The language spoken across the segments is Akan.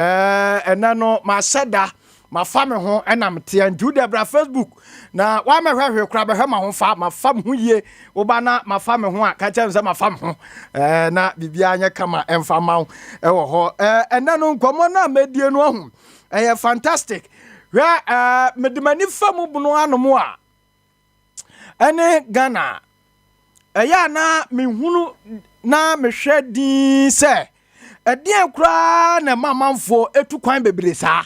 ɛna no ma seda ma fa me ho enam te andu de bra Facebook na wa me hwehwe kra be hwe ma ho fa ma fa me ho yie wo ba na ma fa me ho a ka chem se ma fa me ho na bibia anya kama emfa ma ho wo ho ɛna no nkomo na medie no ho fantastic hwe medimani fa mu bunu anomo a ene Ghana ya na mehunu na mehwe din se ɛdeɛ kura na mamanfo etu kwan bebre saa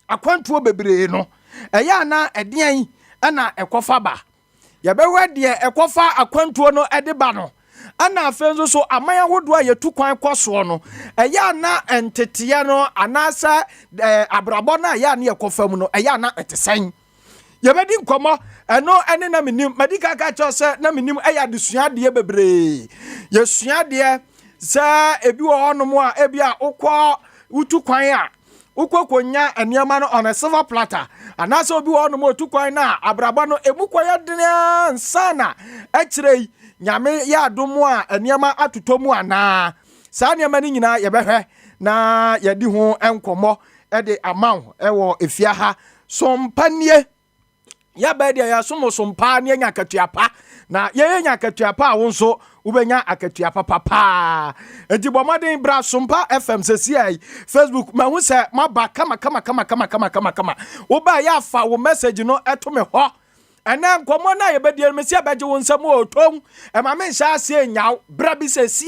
akwantuo bebre no ɛyɛ na ɛdeɛ ana ɛkɔfa ba yɛbɛwɛ deɛ ɛkɔfa akwantuo no ɛde ba no ana afenzo so aman ahodo a yɛtu kwan kɔsoɔ no ɛyɛ na enteteɛ no anasa abrabɔ na ɛyɛ na yɛkɔfa mu no ɛyɛ na ɛtesɛn yɛbɛdi nkɔmɔ ɛno ɛne na menim madika ka kyerɛ sɛ na menim ɛyɛ adesua deɛ bebre yɛsua deɛ sɛ ebi wɔ hɔnom a ebi a ukɔ utu kwan a ukɔ konya nneɛma no on a silver platter anasa obi wɔ hɔnom utu kwan na abraba no emu kɔyɛ dene nsana ɛkyerɛ nyame yɛ adom a nneɛma atotɔ mu ana saa nneɛma no nyinaa yɛbɛhwɛ na yɛdi ho nkɔmmɔ ɛde amaw ɛwɔ efia ha Sompa nie yɛbɛ deɛ yɛasom Sompa ne nya katuapa na yɛyɛ nya katuapa a wo nso ubenya akatuapa papa enti bomaden bra Sompa FM sesi Facebook ma hu se maba kama oba ya fa wo message no eto me ho ena nkomo na yebedie me se abeje wo nsam otom e ma me nsa ase nyaw bra bi sesi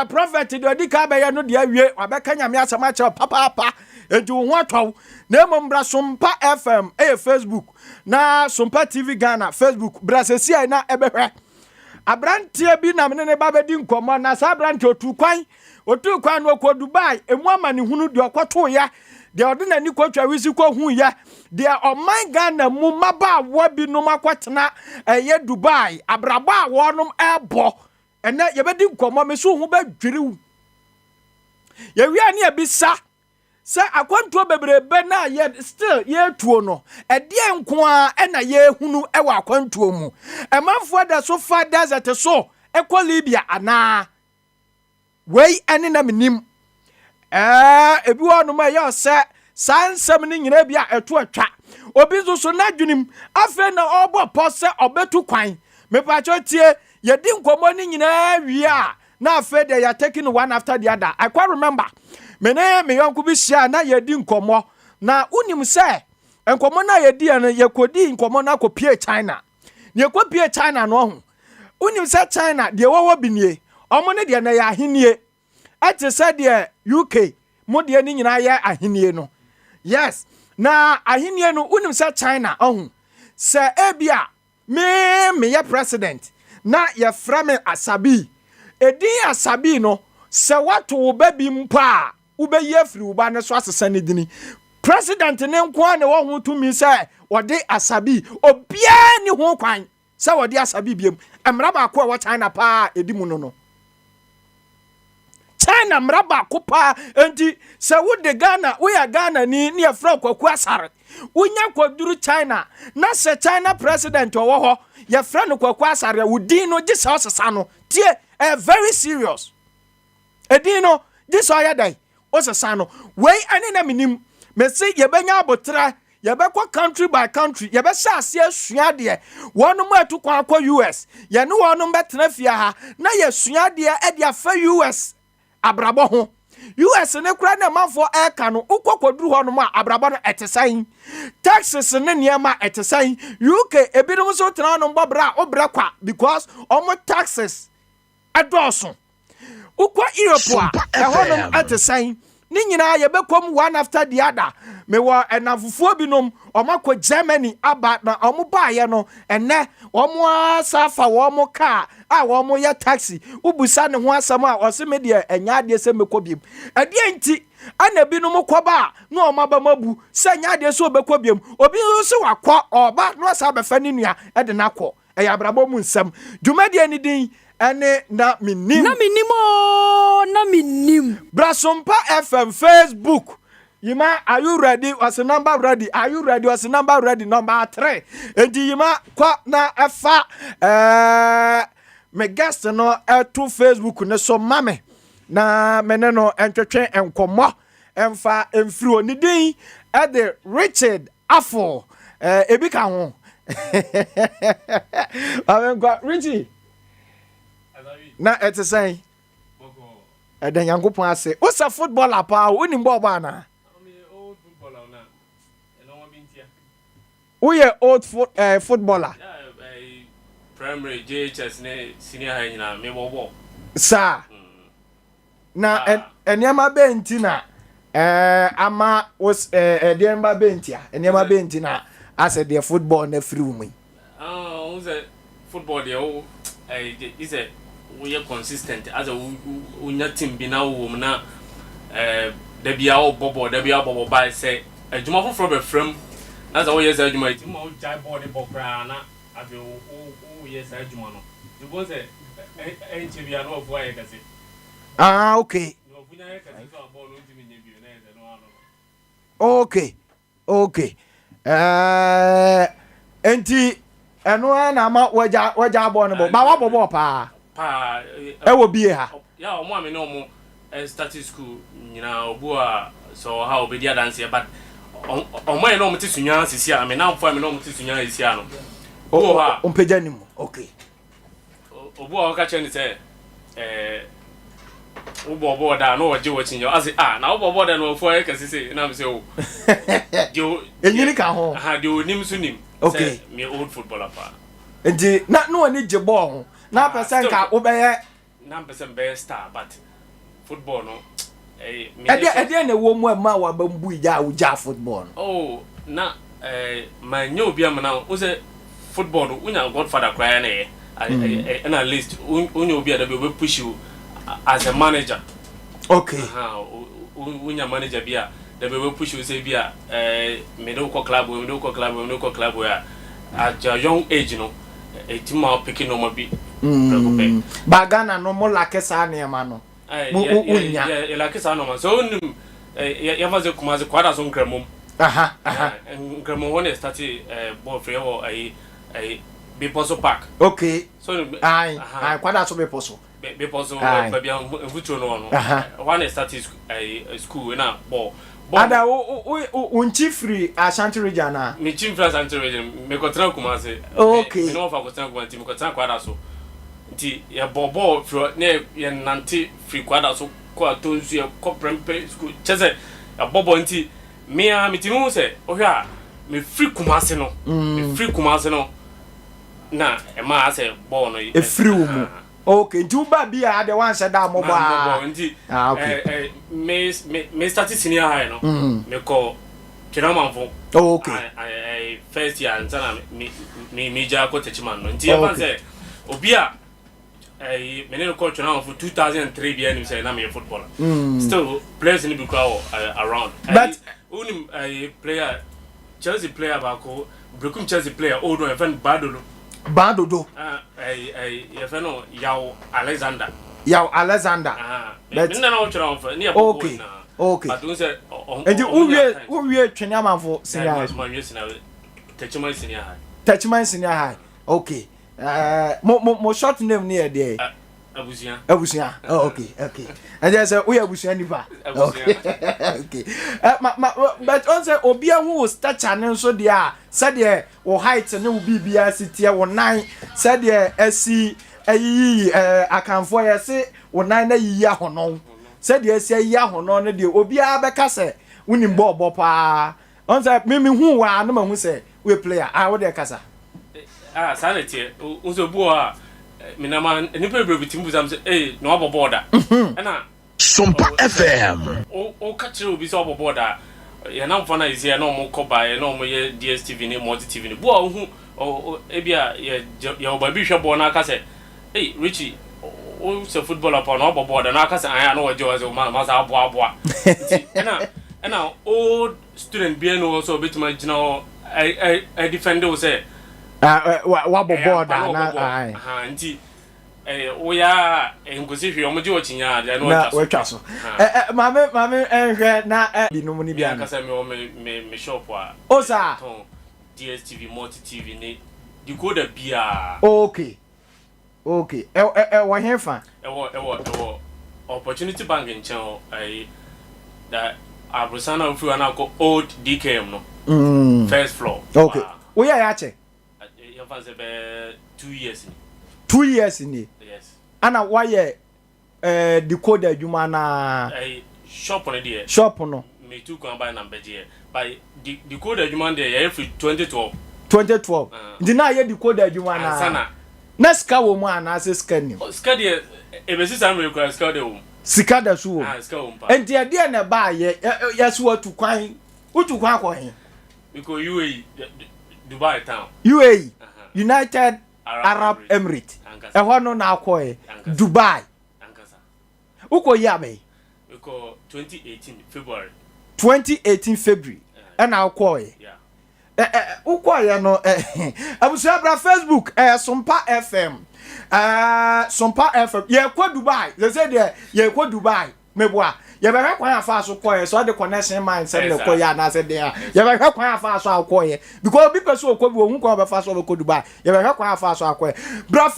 prophet de odika be ye no de awie wabeka nyame asam a che papa enti wo ho atwa na emom bra Sompa FM Facebook na Sompa TV Ghana Facebook bra sesi na ebehwe abrantie bi na me ne ba bedi nkomo na sa abrantie otu kwan no ko Dubai emu amane hunu de okoto ya de odinani kwatwa wisi ko hu ya de oman Ghana mu maba wa bi no makotena eye Dubai abrabo a wonom ebo ene ye bedi nkomo me so hu ba dwiriw ye wi ani ebisa sa akwantuo bebrebe na ye still ye tuo no ede nko a na ye hunu ewa akwantuo mu emanfo da so fa desert so ekɔ Libya ana wei ene na menim ebi wonu ma ye ose sansam ni nyina bia eto atwa obi so na dwunim afa na obo pose obetu kwan me pa chotie ye di nkomo ni nyina wi a na afa de ya taking one after the other I quite remember mene me yonku bi hia na ye di nkomo na unim se nkomo na ye di na ye kodi nkomo na kopie China ne ye kopie China no ho unim se China de wo binie omo ne de na ya ahenie ate se de UK mo de ni nyina ya ahenie no yes na ahenie no unim se China ho se ebia me ye president na ye frame Asabee edin Asabee no se wato wo babi mpa ube yefri uba ne so asesa ne dini president ne nko ne wo ho tumi se wode Asabee obia ni ho kwan se wode Asabee biem emraba ko wo China pa edimu no China mraba ko pa enti se wo de Ghana wo ya Ghana ni afra kwaku asare wonya kwaduru China na se China president wo ho ye fra no kwaku asare wo din no gisa osesa no tie very serious edino this oya dai osesa no wey ane na menim me se ye benya abotra ye be kwa country by country ye be sha ase asua de wonu ma atu kwa US ye ne wonu betena fia ha na ye sua de e de afa US abrabo ho US ne kura na manfo eka no ukokwaduru ho no ma abrabo no etesan taxes ne niema etesan UK ebinom so tena no mbobra obra kwa because omo taxes adoso ukwa Europe a ehonom atesan ni nyina ye bekom one after the other me wo enafufuo binom omakọ Germany aba na omo baaye no enne omo asafa omo car a omo ya taxi ubusa ne ho asam a ose me de enya de se mekọ biem ade enti ana binom kọba na omo ba mabu se nya de se obekọ biem obi so wakọ oba no asa befa ni nua e de nakọ eya brabo mu nsam dwumade ani din ene Namenim bra Sompa FM Facebook yima are you ready was the number ready are you ready was the number ready number 3 enti yima kwa na efa me guest no to Facebook ne so mame na mene no entwetwe enkomo emfa emfiri oni din at the Richard Afo ebi ka ho amenkwa Richie na etesen eden yankopon ase wo sa footballer pa wo ni ball ba na old footballer na eno wa bintia wo ye old footballer primary JHS ne senior high na me bobo sa na enema benti na ama was enema bentia enema benti na as the football na free me who's a football there is a we are consistent as a unya team bi na wo na da bia wo bobo by say adwuma foforo be frem as a wo yes adwuma team wo jai ball the bokra na abi wo yes adwuma no you go say enche bia no of why kasi okay no bunya kasi so ball no team nye bi na eze no okay enti eno na ma waja ball no ba wa bobo pa wo bie ha ya omo ame no mo starting school nyina obu a so ha obedi dance but omo no mo ti Sunyani sisi a me na mfo ame no mo ti Sunyani sisi a no o ha ompeja ni mo okay obu a ka chen say obo da no oje wo chinyo ase na obo da no fo e ka sisi na me say o dio enyini ka ho ha dio nim so nim okay me old footballer pa enti na no ani je ball na person ka obeye na person be star but football no ede na wo mu ma wa bambu ija uja football oh na my new obi am na o say football no unya godfather cry na and at least unya obi da be push you as a manager okay unya manager bia da be push you say bia me do ko club ya at your young age no a team are picking no be bagana no mo like sa na ma no unya like sa no ma so ya faze kuma ze kwada so nkramom nkramom when start ball free or Beposo Park okay so ai kwada so Beposo bia mvucho no one start school na ball ada unchi free Ashanti region na me chief free Ashanti region me kotra kuma se okay me no fa kotra kuma team kotra kwada so nti ya bobo fro ne ya nanti free kwada so ko atonsu ya ko prempe school chese ya bobo nti me a me timu se ohwa me free kuma se no me free kuma se no na e ma se ball no e free mu okay nti uba bia de wan se da mo ba nti okay me start senior high no me ko kinamanfo okay first year ntana me ja ko techiman no nti e ban se obi a me ne ko kinamanfo 2003 bia ni say na me footballer still players ni be crowd around but unim player Chelsea player ba ko Brekum Chelsea player old one even Badodo you know Alexander but okay but don't say and you twenya manfo senior Techman senior high okay mo short name near there Abusia okay and there's a we Abusia nipa okay but on say obi hu stature ne so dia said there o height ne wo bibia sitie wo nan said there asi ayi akanfo ye se wo nan na yi ahono said there asi ayi ahono ne de obi a beka se unim ball pa on say me hu wa na ma hu se we player wo de kasa sanity unso bu a minama nipa bebre bitimbu sam say no aboboda na Sompa FM o kachire obi so aboboda ya na mfana isi ya na mo koba ya na mo ye DSTV ni multi TV ni bu a hu ebia ya obabi hwe bo na aka say Richie o se footballer pa no aboboda na aka say anya na waje waje ma sa aboa na old student bi no so betima gina I defend o say wa boboda na nti we ya engosi hwe omo je ochinya ya no na we twa so mame enhwe na bi no mu ni bia na kasa me shop a o sa DSTV multi TV ni decoder bia okay wa hefa opportunity bank in chen that Abrosana ofu ana ko old DKM no. First floor. Okay. Wo ya che? You fan say be 2 years ni. 2 years ni. Yes. Ana why decoder adwuma na shop on there. Shop no. Me too kan buy number there. By decoder adwuma there every 2012. 2012. Ndi na ye decoder adwuma na. Sana. Na ska wo mu ana se ska ni. Ska there e be sisan me request ska there wo. Sika da so wo. Ska wo mpa. Enti ade na ba ye so atu kwan. Utu kwan ko he. Because UAE Dubai town. UAE United Arab Emirates. Ehwa no na akọ Dubai. Uko yabe. Because 2018 February. 2018 February. And akọ Yeah. Uko ya no abusia bra Facebook Sompa FM. Sompa FM. Ye kwa Dubai. They say there ye kwa Dubai. Meboa. Ye be kwan afa so koye so the connection mind say le koye na say there. Ye be kwan afa so akoye because bi person okobi ohun ko be fa so be ko Dubai. Ye be kwan afa so akoye. Bra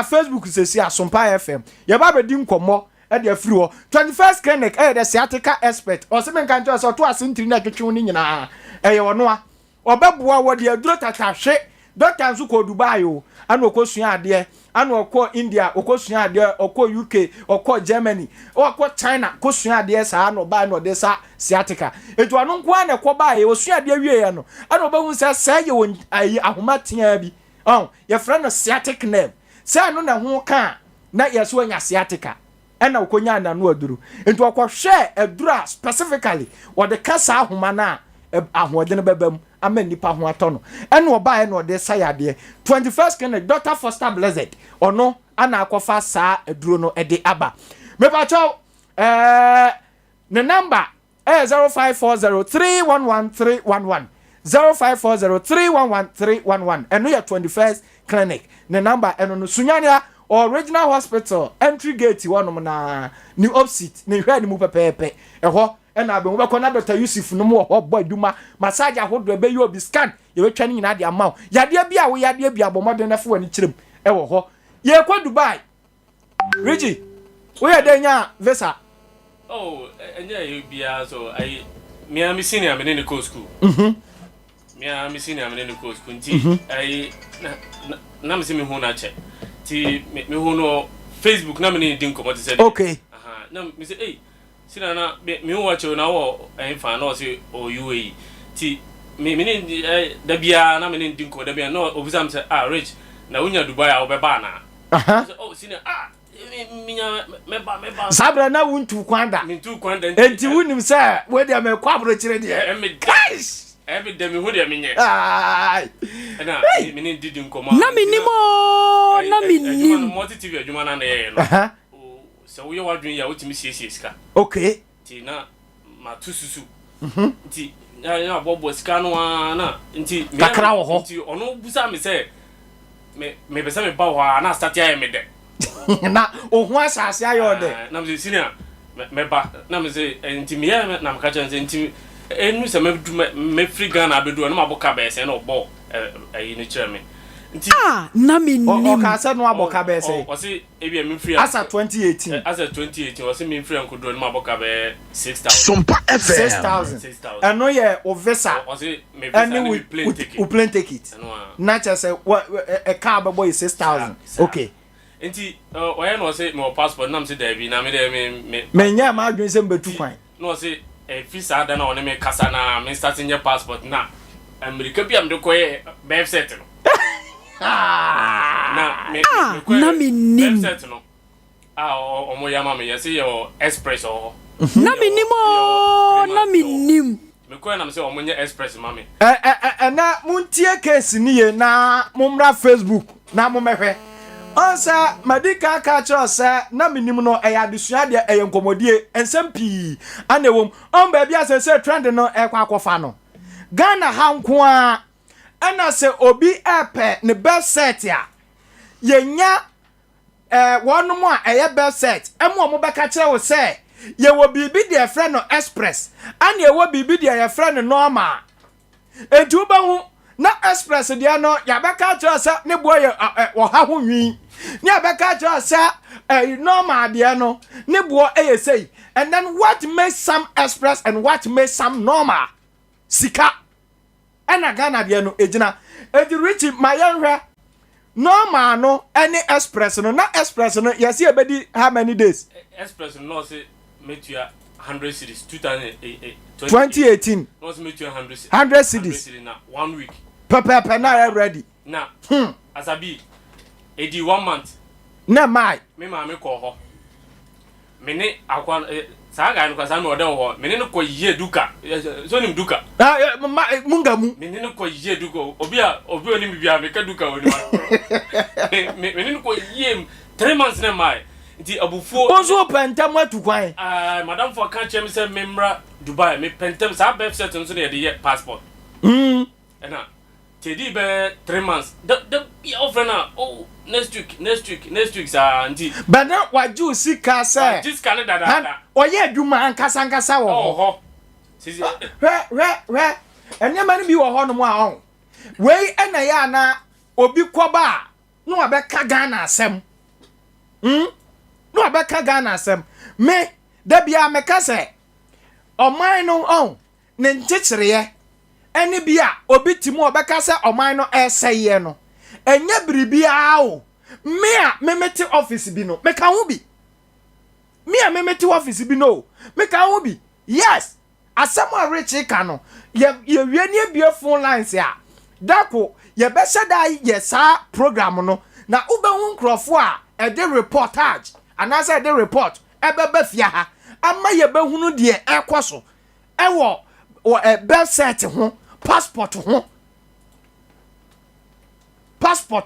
Facebook say see Sompa FM. Ye ba be di nkomo e de free ho. 21st clinic the sciatica expert. O se men kan to so to asintiri na twetwe ni nyina. Ye wono a. Obeboa wo de aduro tatahwe. Doctor nso ko Dubai o. Ana okosua ade. Ana okọ India, okosua ade, okọ UK, okọ Germany, okọ China, kosua ade sa no ba no de sa sciatica. Etu anu nko ana kọ ba ye osua ade wie ye no. Ana obahu sa ye won ayi ahomatia bi. Ye friend no sciatic nerve. Sa no na ho ka na ye so anya sciatica. Ana okonya na no aduru. Etu okọ hwe adura specifically wo de kasa ahoma na ahoɔden bɛbam ama nipa ho atɔ no ɛna ɔbaa ɛna ɔde sa yade 21st clinic Dr. Foster Blessed ɔno ana akɔfa saa aduro no ɛde aba mepacho ne number 0540311311 0540311311 ɛno yɛ 21st clinic ne number ɛno no Sunyani original hospital entry gate wɔnom na new opposite ne hwɛ ne mu pɛpɛɛpɛ ɛhɔ ena be wo be kona Dr. Yusuf no mo ho boy duma massage ahodo be yo bi scan ye we twa ni nyina de amaw yade bia wo yade bia bomode na fo wani kirem e wo ho ye kwa Dubai Richie wo ye de nya visa enya ye bia so me am senior me ne ko school me am senior me ne ko school nti na me se me hu na che ti me hu no Facebook na me ne din ko mo say okay na me say sina na me watch na wo fa na o se o UAE ti me da bia na me ndi nko da bia no obusam se Rich na unya Dubai a obeba na sina minya meba sabra na wuntu kwanda mintu kwanda enti wunim se we de me kwabro kire de guys de me hu de menye na me ndi nko ma Namenim multi TV adwuma na ye no so we are doing ya ultimate CSK. Okay. Ti na ma tususu. Ti na bobo sika no na nti me kakra wo ho. Nti ono busa me say me besa me ba ho na start ya me de. Na ohun asase ayo de. Na me senior me ba na me say nti me ya na me ka chan say nti enu se me free Ghana abedu na maboka be say na obo ayi ni kire me. Namenim. O ka se no aboka be say. O se e bia me free asa 2018. Asa 2018 o se me free ankodo na maboka be 6000. Sompa FM. 6000. Eno ye o visa. O se me visa ni plane ticket. U plane ticket. Na che say a car be boy 6000. Okay. Enti o ye no se me passport na me se da bi na me de me nya ma adwen se mbetu kwan. No se visa da na o ne me kasa na me starting your passport na America bi am de koye be set no. Namenim. No. Omo yama me yesi yo express o. Namenim. Me ko na me se omo nya express mami. Na muntie case ni ye na mumra Facebook na mumehwe. Onsa madika ka chosa Namenim no eya desua de enkomodie ensem pi anewom on ba bia se trend no ekwa akofa no Ghana hanko a ana se obi epe ne best set ya yenya wonom a eye best set emo beka kire wo se ye wo bibi de friend no express ana ye wo bibi de ye friend normal etu ba hu na express dia no ya beka cho se ne boy wo ha ho nwi ne ya beka cho se normal dia no ne boy say. And then what makes some express and what makes some normal sika ena Ghana dia no ejina edi rich mayanhwe normal no any express no na express no yes e bedi how many days express no say metua 100 cities 2018 no say metua 100 cities na 1 week pepe na ready na Asabee edi 1 month na mai me ma me ko ho me ne akwa saga no kwasa me oda ho me ne ko yie duka so nim duka mungamu me ne ko yie duka obi oni bibia me ka duka oni me ne ko yie 3 months na mai nti abufuo ozo pentam atu kwan madam for kan chem say memra Dubai me pentem sa be set nso na ye passport ena tedi be 3 months the be offer na next week sa nti but na waju sika say this can da oye adwuma ankasa wo ho sisi we enema ni bi wo ho no mu a on we ena ya na obi koba no abeka Ghana asem no abeka Ghana asem me da bia meka say oman no on ne nchichireye eni bia obi timu obeka say oman no eseye no enye biribia o me mete office bi no meka ho bi me mete office bi no meka ho bi yes asama rich ka no ye wie ne bia phone lines ya dako ye be da ye sa program no na ubehu nkrofo a e de reportage anasa de report ebebe fia ha ama ye behunu de ekoso ewo birth cert ho passport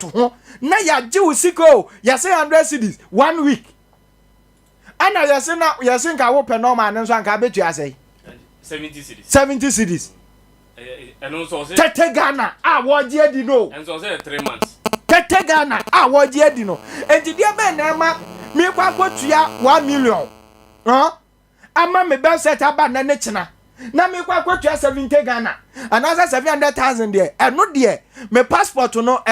ho na ya ji usiko ya say 100 cities 1 week ana ya say na ya say nka wo pe normal nso anka betu ya say 70 cities eno so say tete Ghana a wo je edi no enso say 3 months tete Ghana a wo je edi no enti dia be na ma mi kwa kwotua 1 million ama me be set aba na ne china na me kwa kwotua 70 Ghana another 700,000 there eno there me passport no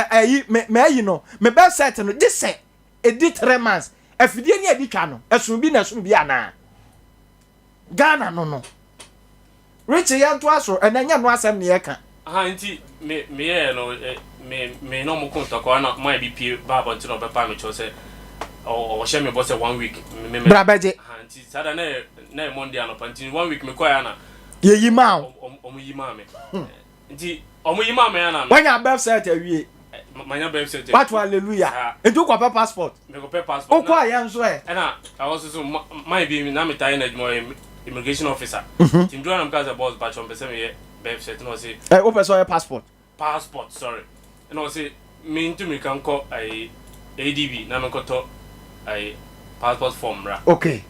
me ayi no me be set no this say edi 3 months afidie ni edi twa no esun bi na sun bi ana Ghana no rich yanto aso enanya no asem ne yeka nti me no me no mo konta ko na my bp baba nti no be pa me cho say o she me boss 1 week me brabeje nti sada na Monday ano pa nti 1 week me kwa ya na ye yima omo yima me nti omo yima me ya na wanya birth cert awie manya birth cert what hallelujah entu kwa passport me ko passport o kwa ya nso na I was so my be na me tie na immigration officer tim do am kaza boss batch on person me birth cert no say o person passport sorry no say me into me kan ko ADB na me ko to passport form ra okay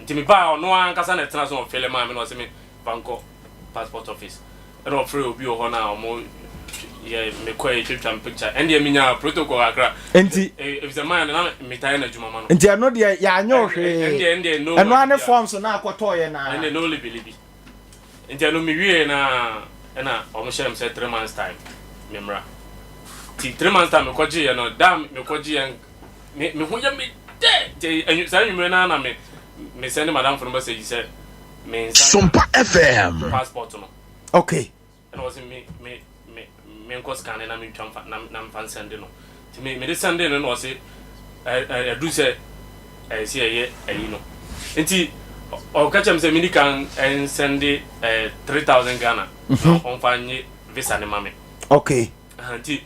nti me ba no an kasa na tena so on fele ma me no say me banko passport office and of free obi ho na mo ye me ko e twetwa picture and ye minya protocol akra enti if the man na me tie na juma ma no enti ano de ya anyo hwe and no eno ane forms na akoto ye na and no libi enti ano me wie na o mo shem say 3 months time memra ti 3 months time me ko je ye no dam me ko je ye me ho ya me de enyu sa enyu na me send madam for message say me Sompa FM passport no okay and was me ko scan na me twa na fan send no ti me de send no no say I do say I see ayi no enti o ka chem say me kan and send 3,000 Ghana on fanye visa ne mame okay enti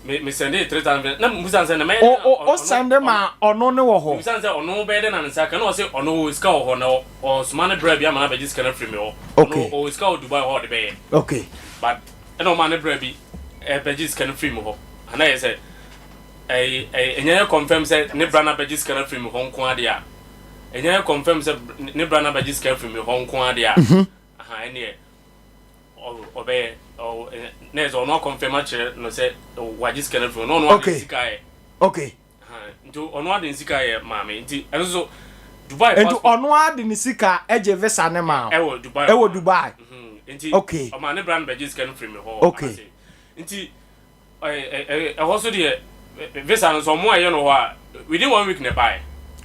me send 3,000 na musan send me o send ma ono ne wo ho musan say ono be de na nsa ka no say ono iska ho na o smane bra bia ma na be just kana free me ho okay o iska o Dubai ho de be okay but eno man bra bi be just kana free me ho ana ye say enya confirm say ne bra na be just kana free me ho nko ade a enya confirm say ne bra na be just kana free me ho nko ade a ene o be o nezo no confirm actually no say wajis kana free no okay sika okay nto ono ade sika ye maame nti eno so Dubai ento ono ade ni sika eje visa ne ma ewo Dubai nti okay o ma ne brand be just kana free me ho okay nti also the visa no so mo aye no ho within 1 week na buy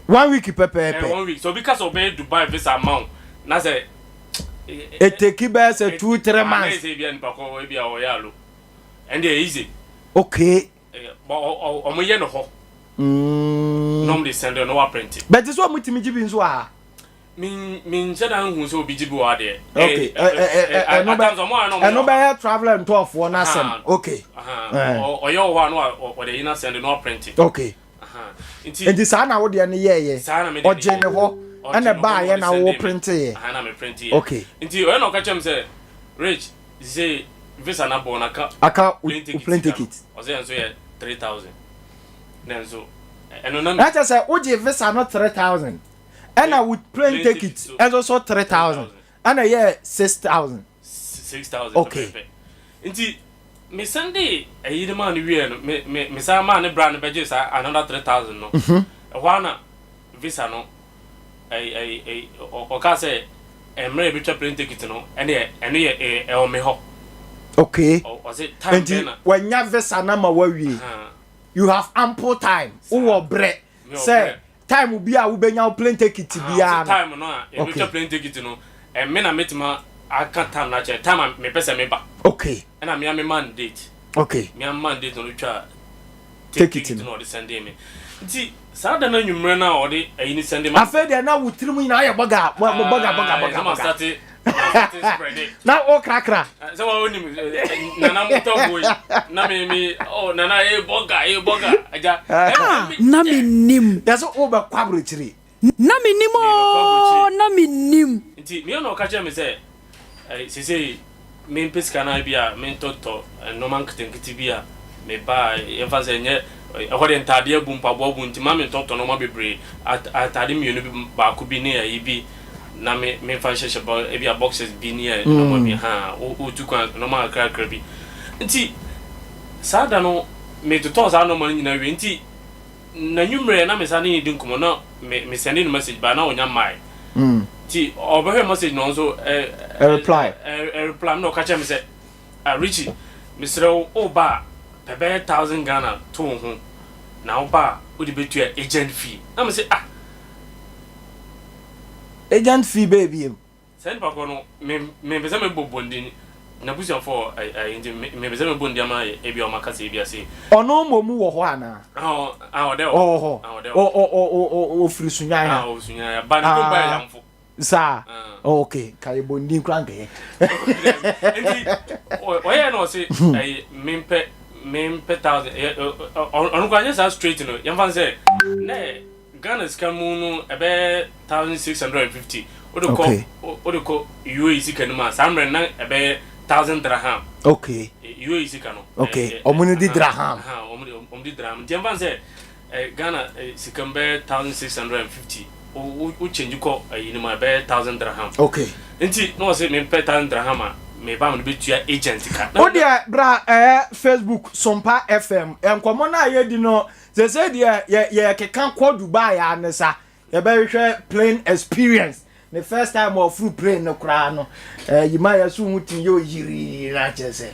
1 week pepe 1 week so because of Dubai visa amount na say it take about 2-3 months say bia npa ko bia o ya lo and they easy okay but o mo ye no ho normally send no print it but this one mutimi gibi nso a min said I hu so bi gibi wa de okay no be traveler and tour for na sem okay o yo wa no o de ina send no print it okay nti sa na wo de ne ye o je ne ho ana ba ye na wo print ye na me print ye okay nti o no ka chem say rich say visa na bon aka plane ticket o say so ye 3000 then so eno na that say o je visa no 3000 and I would plane ticket and also 3000 and yeah 6000 okay nti me Sunday ayi de man we no me sa man ne brand be just another 3000 no wana visa no o ka say emre be plane ticket no and ye o me ho okay o say time na when ya visa na ma wawie you have ample time wo bre say time bi a wo benya plane ticket bia time no e be plane ticket no me na metima aka time na che time me pese me ba okay and me am mandate okay me am mandate no twa ticket no the send me nti sa da na nwumre na o de ayi ni send me afa de na wo tirimu na ya boga na o krakra so wa oni na na mo to boy na me na na boga aja Namenim that's o be kwabro chiri Namenim o Namenim nti me no ka che me say say me pesca na bia me toto no man kitenkiti bia me ba e fa se nye ehode ntade abu mpabo abu nti ma me toto no ma bebre atade mienu bi ba ko bi ne ayi bi na me fa sheshe ba e bia boxes bi ne no ma bi ha o tu kwa no ma kra bi nti sada no me toto za no ma nyina wi nti na nyumre na me sa ne di nkomo na me send in message ba na onya mai ti over message no so a reply no catch me say Richie Mr. Oba pebe 1000 Ghana to ho na oba wo di betu agent fee na me say agent fee baby send pa ko no me be say me bobondi na busia for me be say me bondi ama e bia o makase e bia say ono momu wo ho ana o de o free Sunyani o Sunyani ba ni ko ba yamfo sa okay kai bondi nkranke enti oye no say mempe 1000 on kwanya sa straight no yamfa say ne Ghana skamu no ebe 1650 odeko UAE sikanu ma samre na ebe 1000 dirham okay UAE sikanu okay omuni di dirham omudi dirham yamfa say Ghana sikambe 1650 o change ko ni ma be 1000 dirham okay enti no say me pay 1000 dirham me ba me betua agent ka o dia bra Facebook Sompa FM enkomo na ye di no say ye kekan kwa Dubai anesa ye be hwe plane experience the first time of full plane no kra no yima ya so hutin yo yiri na chese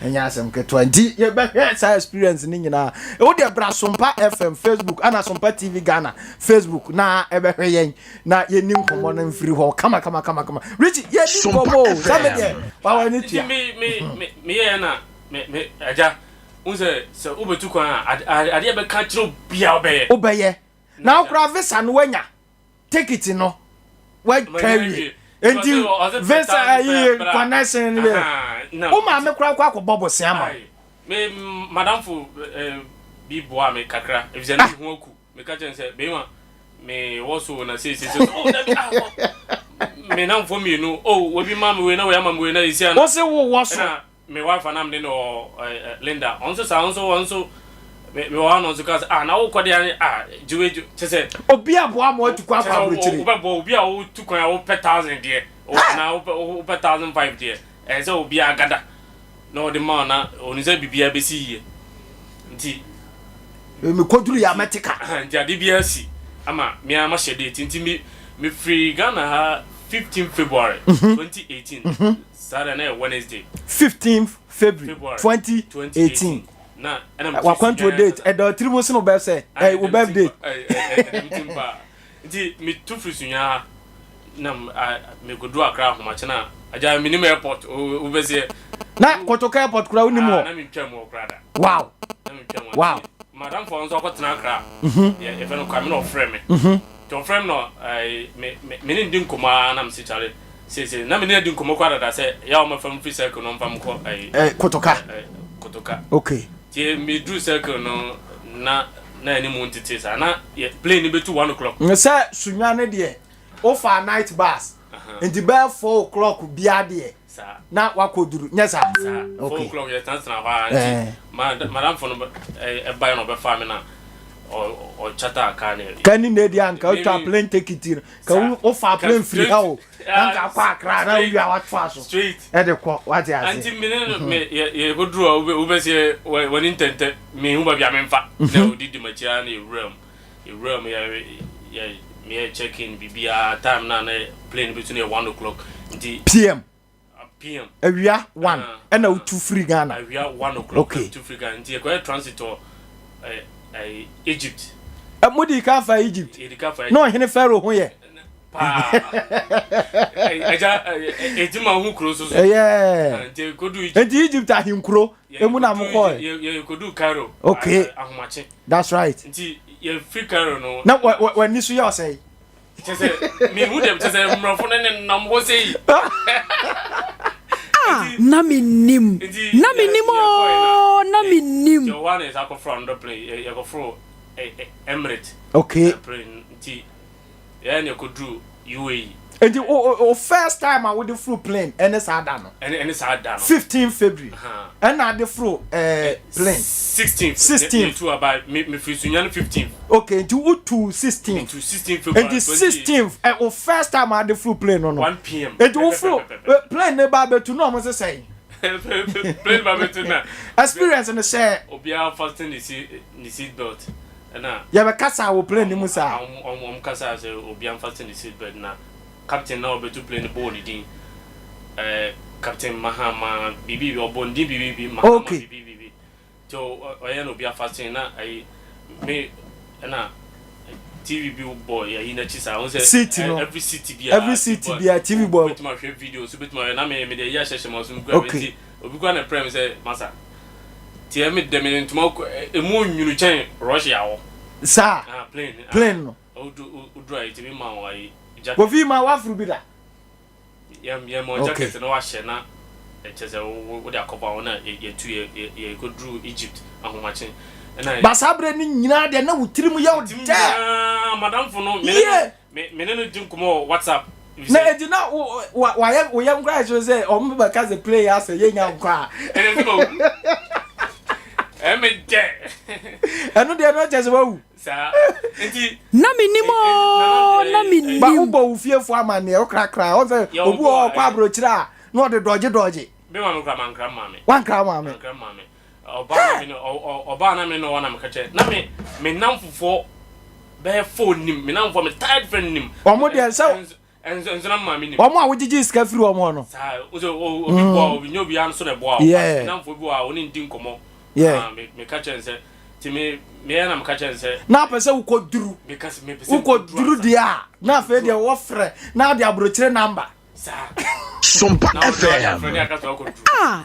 enya asem ke 20 ye be hwe experience ni nyina o de bra Sompa FM Facebook ana Sompa TV Ghana Facebook na e be hwe yen na ye nim komo na mfiri ho kama Richie ye nim komo sabe de wa wa ni tia me ye na me aja unse se obetu kwa ade be ka kiro bia obeye na okra visa no wanya take it no we carry enti visa yi connection ni o ma me kura kwa bobo siama me madam fu bi boa me kakra if ze hu oku me ka chen se be ma me woso na se oh da me na mfo me no oh we bi ma me we na we ama me we na isi ana o se wo woso me wife na me no Linda onso me wa no so ka na wo kode jiwe chese obi aboa mo atu kwa abrochiri obi a wo tu kwa wo pe 1000 de na wo pe 1005 de se obi agada no de ma na oni se bibia be si ye nti me koduru ya metika nti ade bia si ama me ama shede nti me free Ghana ha 15th February 2018 Saturday Wednesday 15th February 2018 na wa kwanto date e do tribusi no be say wo birthday nti me to frisunya na me godu akra ahomache na aja minimum airport wo be say na kotoka airport kura woni mo na me twam wo kra da wow na me twam wow madam for nso akotena akra e fe no kwa me no frame me to frame no me ne ndin koma na me se chare se na me ne ndin koma kwa da se ya o ma fam free circle no fam ko kotoka okay tie me do circle no na any montity sa na plane be to 1 o'clock say Sunyani de o fa night bus and the bell 4 o'clock bia de sa na wakoduru nya sa 4 o'clock ya transfer ba madam for no e buy no be fa me na o chata ka ne kan ni dey anka o twa plane ticket ka o fa plane free ha o anka kwa akra na wi awat fa so straight e de ko what ya say anti me ye go draw we be say when intente me hu ba bia me mfa na odi di machia na e realm ya me check in bibia time na plane between 1 o'clock nti PM awia 1 and na tu free Ghana awia 1 o'clock tu free Ghana nti e ko transit Egypt mudi ka fa Egypt no hene pharaoh ho ye pa aja ejima hu kro so nti kodu Egypt ahinkro emu na mko ye kodu Cairo okay ahomache that's right nti ye free Cairo no na when nisu you say chese me hu dem chese mrofo ne nam ho sei Namenim your one is ako from the plane you go from Emirates okay plane nti ya ne kodu UAE and the first time I would the flew plane and it's adano and it's hard down 15 February and I the flew plane 16th to about me Sunyani 15th okay to 16th to 16th February and the 16th and first time I the flew plane no 1 p.m. and the flew plane never to no must say plane ba betu na experience and say obia fasten the seat belt na ya be kasa wo plane ni musa kasa say obia fasten the seat belt na captain now betu plane ball din captain Mahama bibi obondi bibi Mahama bibi to oya no bia fasten na ai me na TV boy ya ina chisa on say every city bia TV boy bet ma share video so bet ma na me dey ya sheshe ma so mu kwa beti obi kwa na prem say masa tie me dem ntuma emu nyunu chen Russia wo sa plane no o drive to me ma wa jacket fi ma wa furu bi da ya mo jacket no wa she na e chese wo dey cover on na ye tu ye go through Egypt ahomache basabre ni nyina de na wutiri mu yaw de madam for no me no din komo WhatsApp na ejina wa yam cry so say o mbe ka the player say ye nya nkwa me de enu de no chese wa wu sa enti Namenim ba ubo ufiefo amane o krakra o say obu o kwa brochira no de doje be ma nkra mankra mame wankra mame oba na me no wana me kache na me namfofo be phone nim me namfo me tired friend nim omo de so enzo na mama nim omo a wogigi ska firi omo no sa obi bo obi nyobi an so de bo namfo bi wa oni ndin komo me kache nse ti me na me kache nse na pese wo koduru me kasi me pese wo koduru dia na fe de wo frɛ na de abrochire number sa Sompa FM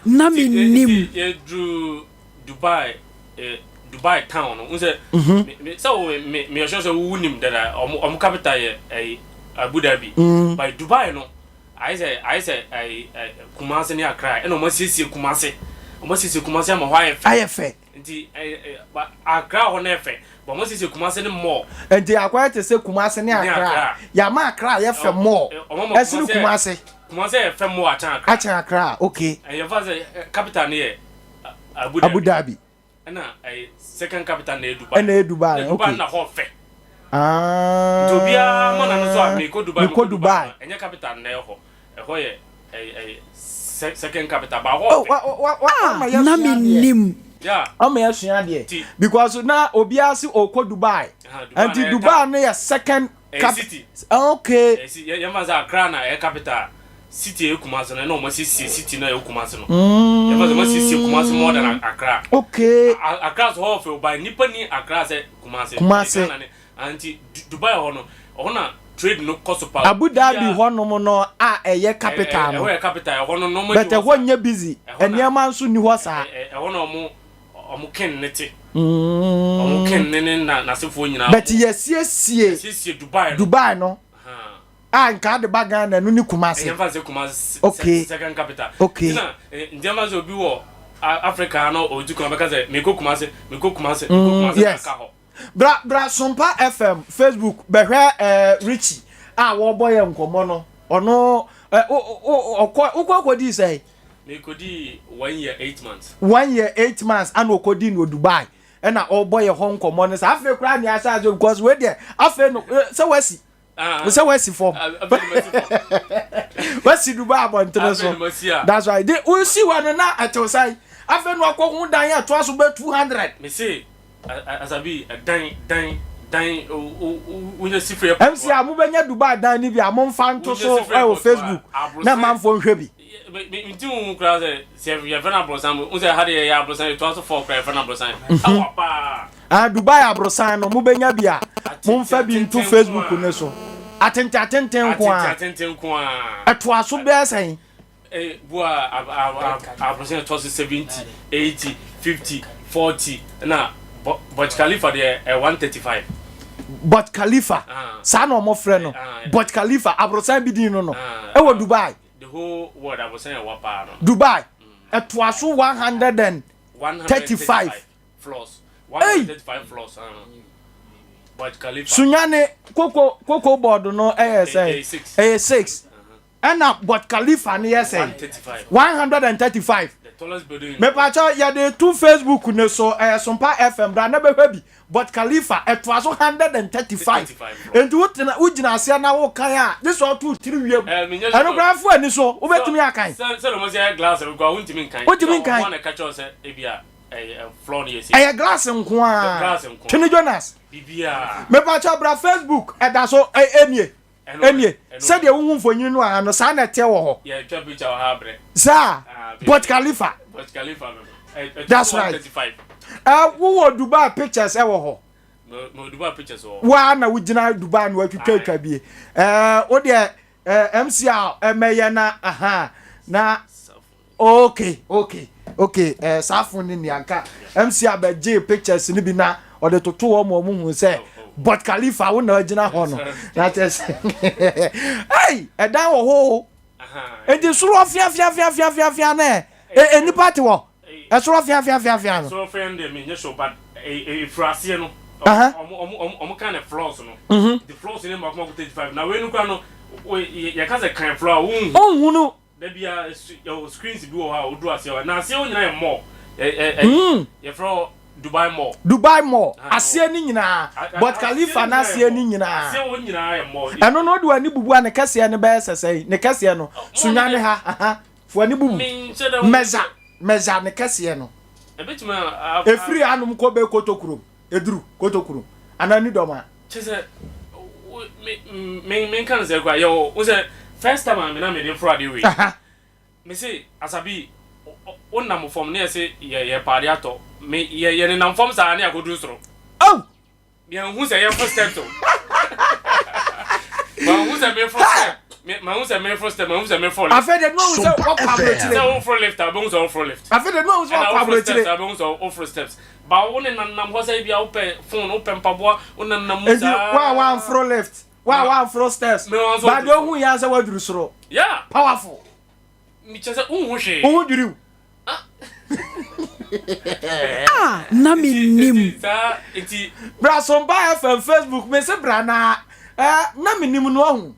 Namenim ye drew Dubai town no say me so me sure say wunim that om capital ye Abu Dhabi by Dubai no I say Kumasi ni Accra e no mo sisi Kumasi ama ho ayefe nti Accra ho na efe but mo sisi Kumasi ni more nti akwa te se Kumasi ni Accra ya ma Accra ye fe more esini Kumasi e fe more acha Accra okay and your father capital ni Abu Dhabi na second capital na Dubai na Dubai okay na ho fe to bia mana no so a me ko Dubai enya capital na ho ye second capital ba ho fe Namenim yeah am ya de because na obi asi okọ Dubai and Dubai na ya second city. Okay. Yamaza Accra na capital. City e Kumasi no mo city na e Kumasi no. Yamaza city Kumasi more than Accra. Okay. Accra so of by nipa ni Accra say Kumasi. Anti Dubai ho na trade no cost pa. Abu Dhabi ho no no eye capital no. E capital ho no no. But e ho nya busy. Eniama nso ni ho sa. Ho no omo ken nete. Omo ken nene na sefo nyina. But yes Dubai no. Nka de bagan na no ni Kumasi. Yemfa Kumasi. Okay. Second capital. Okay. Na ndema zo bi wo Africa no oduko beka say me ko Kumasi. Yes. Bra Sompa FM Facebook behwe Richie wo boy enkomo no ono okodi say me kodi 1 year 8 months 1 year 8 months and okodi no Dubai na boy ho nkomo no say afi kura ni asa because we there afi no say wasi say wasi form wasi Dubai abontre so that's why they we see one na atosai afi no akohu dan ya to aso be 200 me say Asabee dan unya sifre MC amubenya Dubai dan ni bi amomfa nto so Facebook na manfo nhwe bi nti un kra se ya vena brosan un se hade ya brosan to so for kra vena brosan awapa Dubai abrosan no mubenya bia momfa bi nto Facebook ne so atenten ko ato aso be asan bua abrosan to 70 80 50 40 na But Khalifa there 135. But Khalifa sa no mo frɛ no But Khalifa abrosan bi din no e wo Dubai the whole world abrosan e wa pa no Dubai to aso 135 floors 135 floors But Khalifa Sunyani koko board no say 6 and But Khalifa ni say 135 tallest building. Me pacho ya de two Facebook ne so Sompa FM bra na behwa bi But Khalifa it was 135 and ugina ase na wo kan a this all 2 3 wiem eno grafo ani so wo betumi akan say no mo say glass we go untimi kan one catch us e bia floor ni ese glass nko a Tini Jonas bibia me pacho bra Facebook e da so enie said the woman for you no no sa na te wo ho yeah twa picture ha bre sir But Khalifa that's right wo Dubai pictures e wo ho no Dubai pictures wo wa na wugina Dubai no atwitwa bie wo de MCA emeye na na okay safo ni ni anka MCA ba J pictures ni bi na o de toto wo mo hu se But Khalifa wo na wugina ho no that is hey dan wo ho enti suro fia na eni party wo suro fia no so friend me nye so bad frase no kind of floors no the floors in mark 35 na we no kwa no ya ka se kan floor hu no da bia your screens bi wo ha odu ase na ase wo nyina ye more ye floor Dubai Mall ase ni nyina But Khalifa na ase ni nyina ase wo nyina ye more eno no do ani bubu an kase ne be sesei ne kase no Sunyani ha fo ani bubu meza ne kase no ebetuma efiri anum ko be kotokurum eduru kotokurum anani doma chese me kan se kwa yo wo se first time me na me dey fraud we me say Asabee onna mo form ne se ye party ato me ye ne nam form sa na akodu soro me hu se ye first step to ma hu se me first step ma hu se me first step ma hu se me fall afede no hu se o pablo se o for left abon so for left afede no hu se o pablo tire abon so o for steps ba woni nam ho se bia open phone open pabo wona nam musa wa for left wa for steps ba do hu ya se waduru soro yeah powerful mi chese hu hwe hu duru Namenim. Bra Sompa FM Facebook me se bra na Namenim no hu.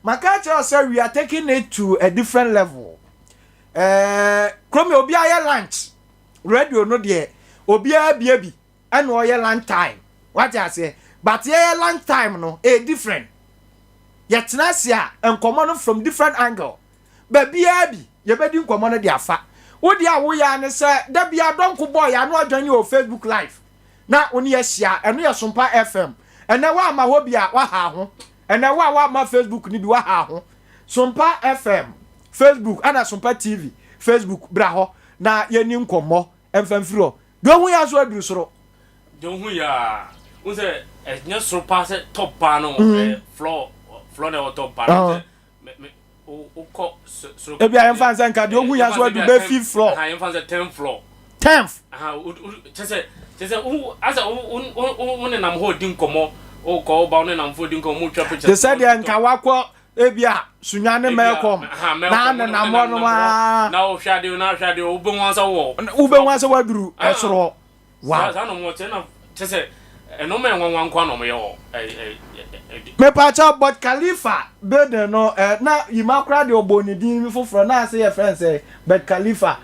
Maka tell say we are taking it to a different level. Krom obi aye lunch. Radio no de obi bia bi and o ye lunch time. What I say? But ye lunch time no different. Yet na sia enkomo no from different angle. Ba bia bi ye bedi nkomo no de afa. Wo dia wo ya ne se da bia donko boy ya no adwane o Facebook live na oni ya hia eno ya Sompa FM ene wa ama ho bia wa ha ho and na wa ma Facebook ni bi wa ha ho Sompa FM Facebook ana Sompa TV Facebook bra ho na yeni nkomo emfamfiro do hu ya so aduru soro do hu ya wo se nya soro pass top pa no floor na top pa no me o ko soro e bia emfa nse nka do hu ya so aduru be 5th floor ha emfa nse 10th floor 10th ha chese asa wo ne nam ho di nkomo o ko ba ne nam fo di nkomo mo twa picture they said nka wakọ ebia Sunyani melkom na mo no ma na o hwade o be wansa waduru esoro wa sa no mo te na chese eno me nwanwan kwa no me yo me pa cha but Khalifa be de no na yimakra de oboni din mi foforo na say your friend say but Khalifa